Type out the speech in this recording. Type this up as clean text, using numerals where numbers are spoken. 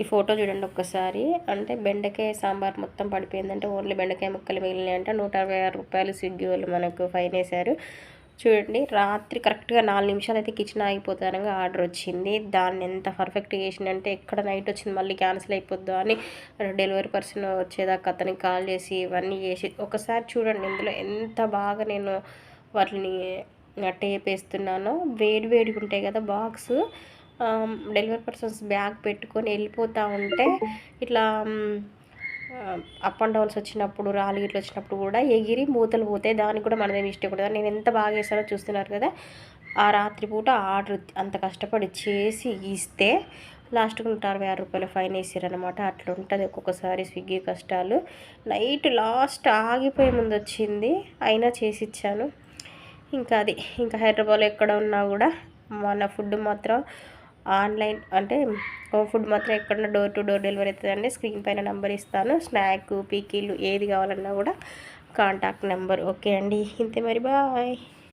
ఈ ఫోటో చూడండి ఒక్కసారి. అంటే బెండకాయ సాంబార్ మొత్తం పడిపోయిందంటే ఓన్లీ బెండకాయ ముక్కలు మిగిలినాయంటే 166 రూపాయలు స్విగ్గీ వాళ్ళు మనకు ఫైన్ వేశారు. చూడండి రాత్రి కరెక్ట్గా 4 నిమిషాలు అయితే కిచెన్ ఆగిపోతానగా ఆర్డర్ వచ్చింది. దాన్ని ఎంత పర్ఫెక్ట్గా చేసిందంటే ఎక్కడ నైట్ వచ్చింది మళ్ళీ క్యాన్సిల్ అయిపోద్దా అని డెలివరీ పర్సన్ వచ్చేదాకా అతనికి కాల్ చేసి ఇవన్నీ చేసి ఒకసారి చూడండి ఇందులో ఎంత బాగా నేను వాటిని టేప్ వేస్తున్నానో. వేడి వేడిగా ఉంటాయి కదా బాక్స్. డెలివరీ పర్సన్స్ బ్యాగ్ పెట్టుకొని వెళ్ళిపోతూ ఉంటే ఇట్లా అప్ అండ్ డౌన్స్ వచ్చినప్పుడు రాళ్ళు గిట్లు వచ్చినప్పుడు కూడా ఎగిరి మూతలు పోతాయి. దానికి కూడా మనదేం ఇష్టం కూడా. నేను ఎంత బాగా చేస్తానో చూస్తున్నారు కదా. ఆ రాత్రిపూట ఆర్డర్ అంత కష్టపడి చేసి ఇస్తే లాస్ట్కి 166 రూపాయలు ఫైన్ వేసారనమాట. అట్లా ఉంటుంది ఒక్కొక్కసారి స్విగ్గీ కష్టాలు. నైట్ లాస్ట్ ఆగిపోయే ముందు వచ్చింది అయినా చేసి ఇచ్చాను. ఇంకా అది ఇంకా హైదరాబాద్లో ఎక్కడ ఉన్నా కూడా మన ఫుడ్ మాత్రం ఆన్లైన్ అంటే హోమ్ ఫుడ్ మాత్రం ఎక్కడన్నా డోర్ టు డోర్ డెలివరీ అవుతుందండి. స్క్రీన్ పైన నెంబర్ ఇస్తాను. స్నాక్ పికిల్ ఏది కావాలన్నా కూడా కాంటాక్ట్ నెంబర్. ఓకే అండి, ఇంతే మరి. బాయ్.